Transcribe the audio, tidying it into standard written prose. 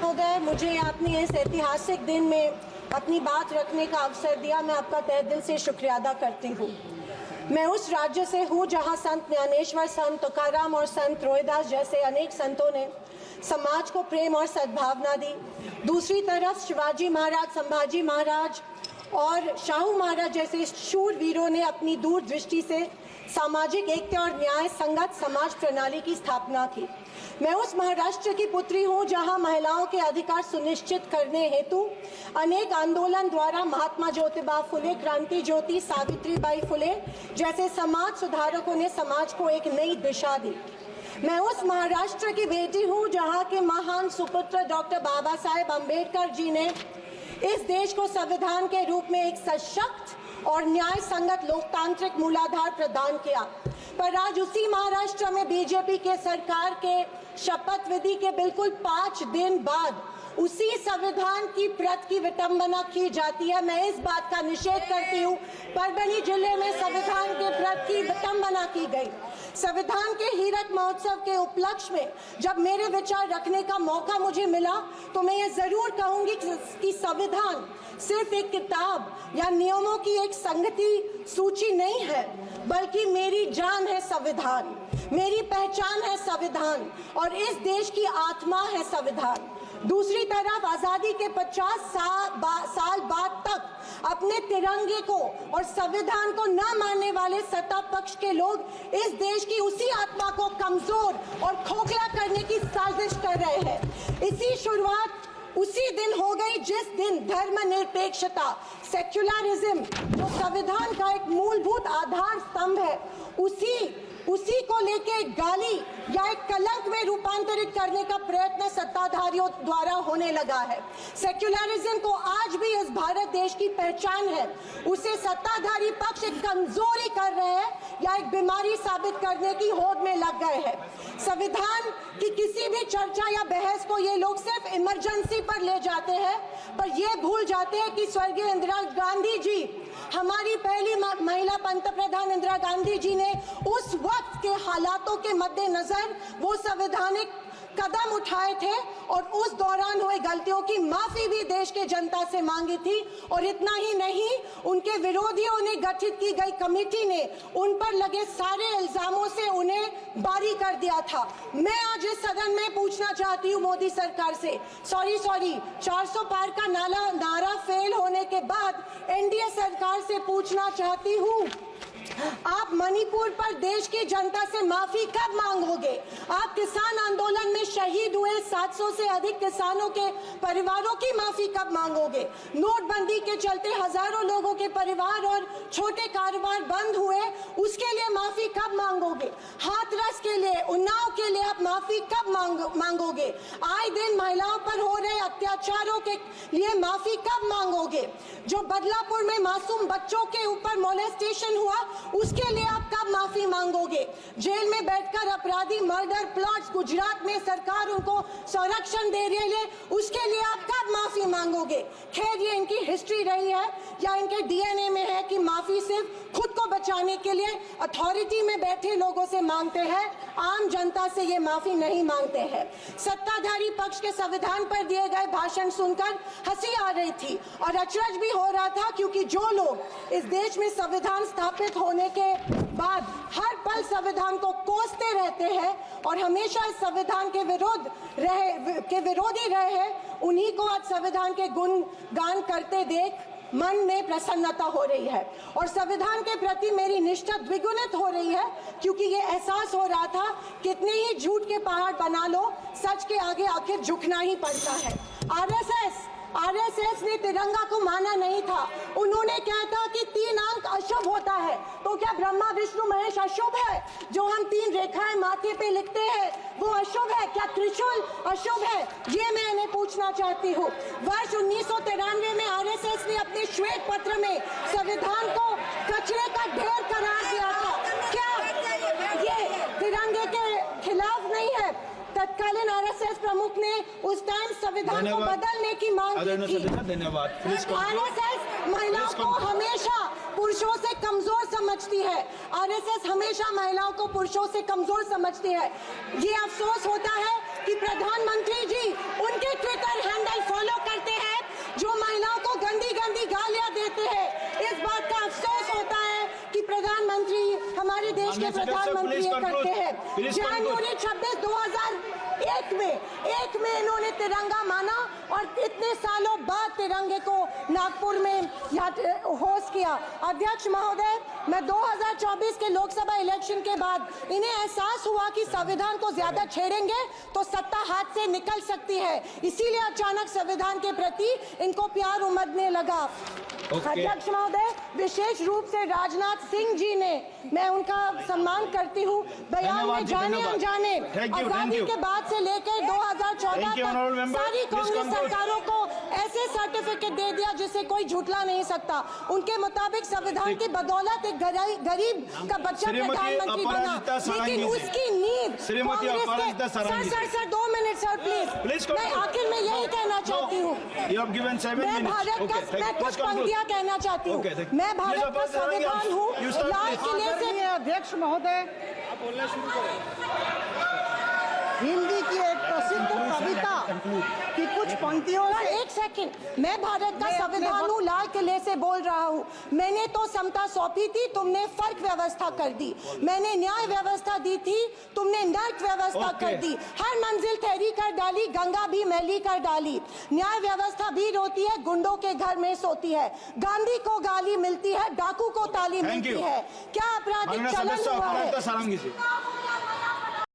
महोदय, मुझे आपने इस ऐतिहासिक दिन में अपनी बात रखने का अवसर दिया। मैं आपका तहे दिल से शुक्रिया अदा करती हूँ। मैं उस राज्य से हूँ जहाँ संत ज्ञानेश्वर, संत तुकाराम और संत रोहिदास जैसे अनेक संतों ने समाज को प्रेम और सद्भावना दी। दूसरी तरफ शिवाजी महाराज, संभाजी महाराज और शाहू महाराज जैसे शूरवीरों ने अपनी दूरदृष्टि से सामाजिक एकता और न्याय संगत समाज प्रणाली की स्थापना की। मैं उस महाराष्ट्र की पुत्री हूँ जहाँ महिलाओं के अधिकार सुनिश्चित करने हेतु अनेक आंदोलन द्वारा महात्मा ज्योतिबा फुले, क्रांति ज्योति सावित्रीबाई फुले जैसे समाज सुधारकों ने समाज को एक नई दिशा दी। मैं उस महाराष्ट्र की बेटी हूँ जहाँ के महान सुपुत्र डॉक्टर बाबा साहेब अम्बेडकर जी ने इस देश को संविधान के रूप में एक सशक्त और न्याय संगत लोकतांत्रिक मूलाधार प्रदान किया। पर आज उसी महाराष्ट्र में बीजेपी के सरकार के शपथ विधि के बिल्कुल 5 दिन बाद उसी संविधान की प्रत की विटंबना की जाती है। मैं इस बात का निषेध करती हूँ। परभणी जिले में संविधान के प्रत की विटंबना की गई। संविधान के हीरक महोत्सव के उपलक्ष्य में जब मेरे विचार रखने का मौका मुझे मिला तो मैं ये जरूर कहूंगी कि संविधान सिर्फ एक किताब या नियमों की एक संगति सूची नहीं है, बल्कि मेरी जान है संविधान, मेरी पहचान है संविधान और इस देश की आत्मा है संविधान। दूसरी तरफ आजादी के 50 साल बाद तक अपने तिरंगे को और संविधान को न मानने वाले सत्ता पक्ष के लोग इस देश की उसी आत्मा को कमजोर और खोखला करने की साजिश कर रहे हैं। इसी शुरुआत उसी दिन हो गई जिस दिन धर्मनिरपेक्षता, सेक्युलरिज्म जो संविधान का एक मूलभूत आधार स्तंभ है, उसी को लेके गाली या एक कलंक में रूपांतरित करने का प्रयत्न सत्ताधारियों द्वारा होने लगा है। सेक्युलरिज्म को आज भी इस भारत देश की पहचान है, उसे सत्ताधारी पक्ष एक कमजोरी कर रहे हैं या एक बीमारी साबित करने की होड़ में लग गए हैं। संविधान की किसी भी चर्चा या बहस को ये लोग सिर्फ इमरजेंसी पर ले जाते हैं, पर ये भूल जाते हैं कि स्वर्गीय इंदिरा गांधी जी, हमारी पहली महिला पंतप्रधान इंदिरा गांधी जी ने उस वक्त के हालातों के मद्देनजर वो संवैधानिक कदम उठाए थे और उस दौरान हुए गलतियों की माफी भी देश के जनता से मांगी थी। और इतना ही नहीं, उनके विरोधियों ने गठित की गई कमेटी ने उन पर लगे सारे इल्जामों से उन्हें बारी कर दिया था। मैं आज इस सदन में पूछना चाहती हूँ मोदी सरकार से, सॉरी 400 पार का नारा फेल होने के बाद एनडीए सरकार से पूछना चाहती हूँ, आप मणिपुर पर देश की जनता से माफी कब मांगोगे? आप किसान आंदोलन में शहीद हुए 700 से अधिक किसानों के परिवारों की माफी कब मांगोगे? नोटबंदी के चलते हजारों लोगों के परिवार और छोटे कारोबार बंद हुए, उसके लिए माफी कब मांगोगे? हाथरस के लिए, उन्नाव के लिए आप माफी कब मांगोगे? आए दिन महिलाओं पर हो रहे अत्याचारों के लिए माफी कब मांगोगे? जो बदलापुर में मासूम बच्चों के ऊपर मोलेस्टेशन हुआ, उसके लिए आप कब माफी मांगोगे? जेल में बैठकर अपराधी मर्डर प्लॉट्स गुजरात में सरकार उनको संरक्षण दे रही है, उसके लिए आप कब माफी मांगोगे? खैर, ये इनकी हिस्ट्री रही है या इनके डीएनए में है कि माफी सिर्फ खुद को बचाने के लिए अथॉरिटी में बैठे लोगों से मांगते हैं, आम जनता से ये माफी नहीं मांगते हैं। सत्ताधारी पक्ष के संविधान पर दिए गए भाषण सुनकर हंसी आ रही थी और अचरज भी हो रहा था, क्योंकि जो लोग इस देश में संविधान स्थापित होने के बाद हर पल संविधान को कोसते रहते हैं और हमेशा इस संविधान के विरोधी रहे हैं, उन्हीं को आज संविधान के गुणगान करते देख मन में प्रसन्नता हो रही है और संविधान के प्रति मेरी निष्ठा द्विगुणित हो रही है, क्योंकि ये एहसास हो रहा था कितने ही झूठ के पहाड़ बना लो, सच के आगे आखिर झुकना ही पड़ता है। आरएसएस ने तिरंगा को माना नहीं था। उन्होंने कहा था कि 3 अंक अशुभ होता है, तो क्या ब्रह्मा विष्णु महेश अशुभ है? जो हम 3 रेखाएं माथे पे लिखते हैं वो अशुभ है? क्या त्रिशूल अशुभ है? ये मैं इन्हें पूछना चाहती हूँ। वर्ष 1993 में आरएसएस ने अपने श्वेत पत्र में संविधान को कचरे का ढेर करार दिया था। क्या ये तिरंगे के खिलाफ नहीं है? तत्कालीन आरएसएस प्रमुख ने उस टाइम संविधान को बदलने की मांग की थी। आरएसएस महिलाओं को हमेशा पुरुषों से कमजोर समझती है। आरएसएस हमेशा महिलाओं को पुरुषों से कमजोर समझती है। ये अफसोस होता है कि प्रधानमंत्री जी, उनके ट्विटर जनवरी 26, 2001 में इन्होंने तिरंगा माना और इतने सालों बाद तिरंगे को नागपुर में होस्ट किया। अध्यक्ष महोदय, मैं 2024 के लोकसभा इलेक्शन के बाद इन्हें एहसास हुआ कि संविधान को ज्यादा छेड़ेंगे तो सत्ता हाथ से निकल सकती है, इसीलिए अचानक संविधान के प्रति इनको प्यार उमड़ने लगा। अध्यक्ष महोदय, विशेष रूप से राजनाथ सिंह जी ने, मैं उनका सम्मान करती हूँ, बयान में जाने अनजाने आजादी के बाद से लेकर 2014 तक सारी कांग्रेस सरकारों को ऐसे सर्टिफिकेट दे दिया जिसे कोई झूठला नहीं सकता। उनके मुताबिक संविधान की बदौलत एक गरीब का बच्चा प्रधानमंत्री बना, लेकिन उसकी नींव सर 2 मिनट सर प्लीज। मैं आखिर में यही कहना चाहती हूँ, मैं भारत का, मैं कुछ पंक्तियाँ कहना चाहती हूँ। मैं भारत का संविधान हूँ, लाल किले से। अध्यक्ष महोदय, हिंदी की एक प्रसिद्ध कविता की कुछ पंक्तियों से, एक सेकंड, मैं भारत का संविधान हूँ, लाल किले से बोल रहा हूँ। मैंने तो समता सौंपी थी, तुमने फर्क व्यवस्था कर दी। मैंने न्याय व्यवस्था दी थी, तुमने नर्क व्यवस्था कर दी। हर मंजिल ठहरी कर डाली, गंगा भी मैली कर डाली। न्याय व्यवस्था भी रोती है, गुंडों के घर में सोती है। गांधी को गाली मिलती है, डाकू को ताली मिलती है। क्या आपराधिक चलन हुआ है?